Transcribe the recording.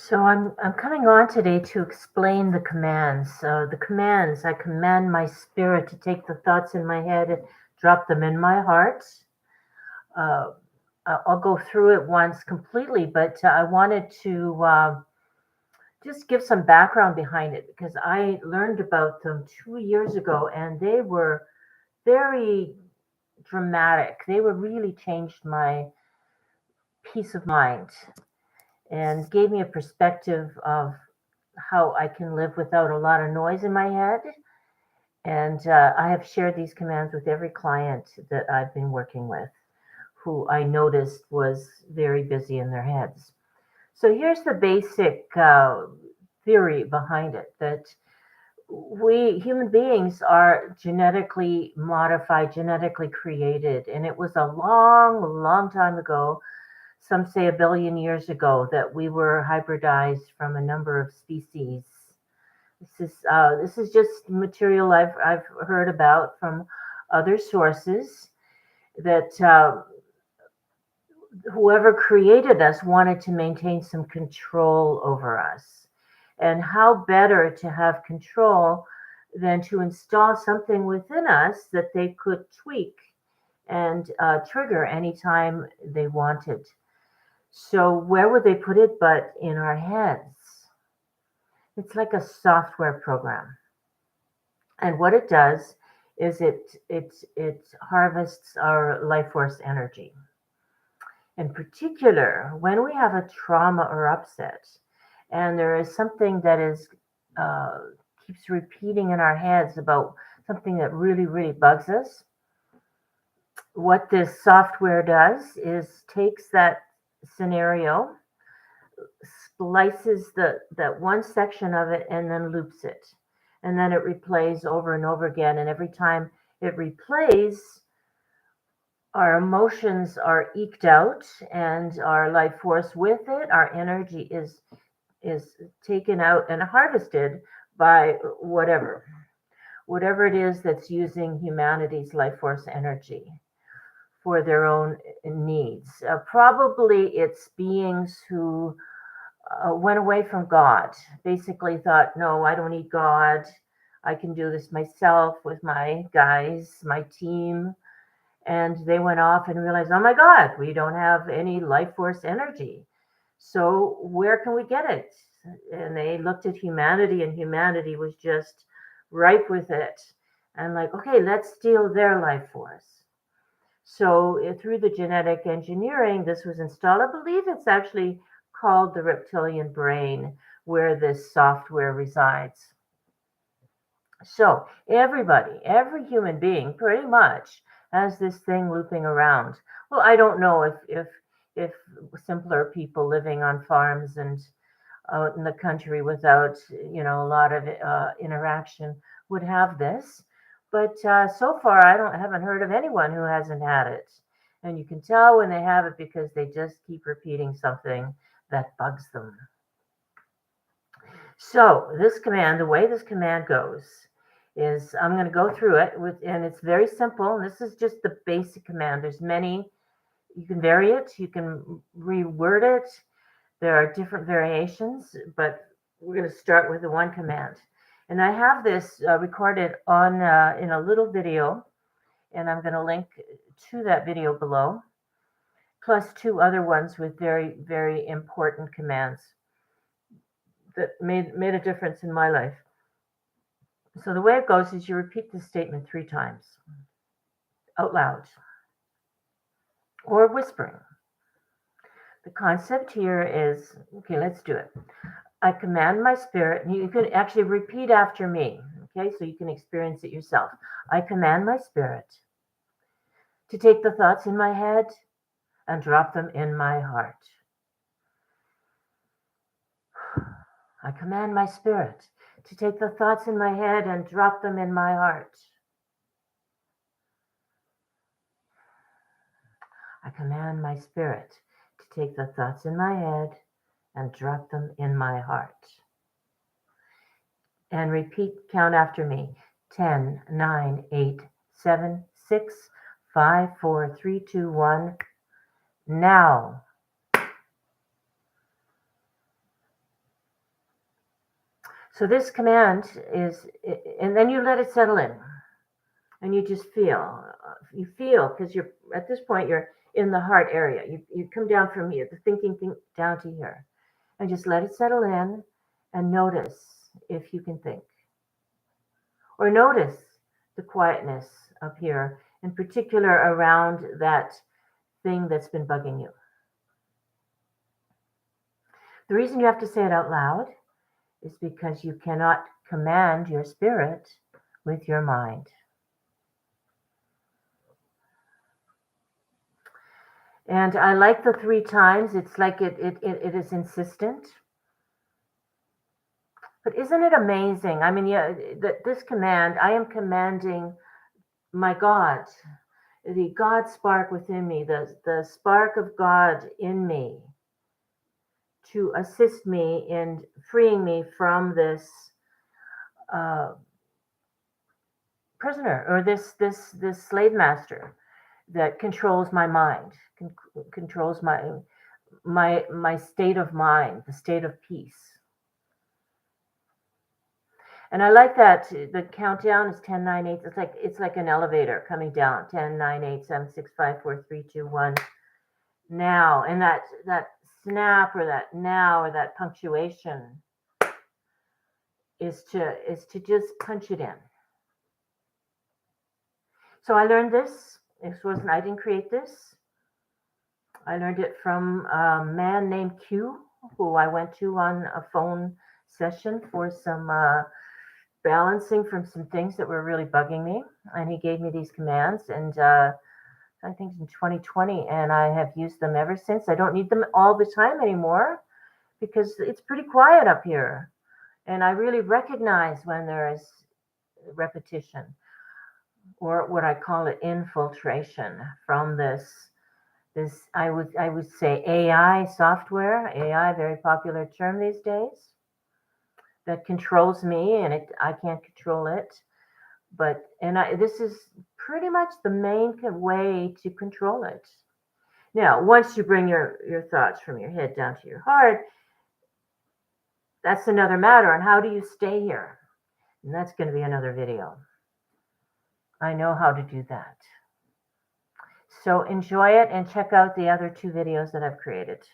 So I'm coming on today to explain the commands. The commands, I command my spirit to take the thoughts in my head and drop them in my heart. Uh, I'll go through it once completely, but I wanted to just give some background behind it because I learned about them 2 years ago and they were very dramatic. They were really changed my peace of mind and gave me a perspective of how I can live without a lot of noise in my head. And I have shared these commands with every client that I've been working with who I noticed was very busy in their heads. So here's the basic theory behind it that we human beings are genetically modified, genetically created. And it was a long, long time ago, some say a billion years ago, that we were hybridized from a number of species. This is just material I've heard about from other sources that whoever created us wanted to maintain some control over us. And how better to have control than to install something within us that they could tweak and trigger anytime they wanted. So where would they put it but in our heads? It's like a software program. And what it does is it harvests our life force energy. In particular, when we have a trauma or upset, and there is something that is uh, keeps repeating in our heads about something that really, really bugs us, what this software does is takes that scenario, splices that one section of it, and then loops it. And then it replays over and over again. And every time it replays, our emotions are eked out and our life force with it, our energy is taken out and harvested by whatever it is that's using humanity's life force energy for their own needs. Probably it's beings who went away from God, basically thought, no, I don't need God. I can do this myself with my guys, my team. And they went off and realized, oh my God, we don't have any life force energy. So where can we get it? And they looked at humanity, and humanity was just ripe with it. And like, okay, let's steal their life force. So through the genetic engineering, this was installed. I believe it's actually called the reptilian brain, where this software resides. So everybody, every human being pretty much has this thing looping around. Well, I don't know if simpler people living on farms and out in the country without a lot of interaction would have this, but so far I haven't heard of anyone who hasn't had it. And you can tell when they have it because they just keep repeating something that bugs them. So this command, the way this command goes is I'm going to go through it and it's very simple. This is just the basic command. There's many, you can vary it, you can reword it. There are different variations, but we're going to start with the one command. And I have this recorded on in a little video, and I'm going to link to that video below, plus two other ones with very, very important commands that made a difference in my life. So the way it goes is you repeat this statement 3 times out loud or whispering. The concept here is, okay, let's do it. I command my spirit, and you can actually repeat after me, okay, so you can experience it yourself. I command my spirit to take the thoughts in my head and drop them in my heart. I command my spirit to take the thoughts in my head and drop them in my heart. I command my spirit to take the thoughts in my head and drop them in my heart. And repeat, count after me. 10, 9, 8, 7, 6, 5, 4, 3, 2, 1. Now. So this command is, and then you let it settle in, and you just feel. You feel, because you're at this point you're in the heart area. You come down from here, the thinking thing, down to here, and just let it settle in, and notice if you can think, or notice the quietness up here, in particular around that thing that's been bugging you. The reason you have to say it out loud is because you cannot command your spirit with your mind. And I like the 3 times. It's like it is insistent. But isn't it amazing? I mean, yeah, this command, I am commanding my God, the God spark within me, the spark of God in me, to assist me in freeing me from this prisoner, or this slave master that controls my mind, controls my state of mind, the state of peace. And I like that the countdown is 10, 9, 8. It's like an elevator coming down. 10, 9, 8, 7, 6, 5, 4, 3, 2, 1. Now, and that snap, or that now, or that punctuation is to just punch it in. So I learned this. I didn't create this. I learned it from a man named Q, who I went to on a phone session for some balancing from some things that were really bugging me. And he gave me these commands, and I think in 2020, and I have used them ever since. I don't need them all the time anymore because it's pretty quiet up here. And I really recognize when there is repetition, or what I call it, infiltration from this I would say AI software. AI, very popular term these days, that controls me, and I can't control it. But this is pretty much the main way to control it. Now, once you bring your thoughts from your head down to your heart, that's another matter. And how do you stay here? And that's going to be another video. I know how to do that. So enjoy it, and check out the other 2 videos that I've created.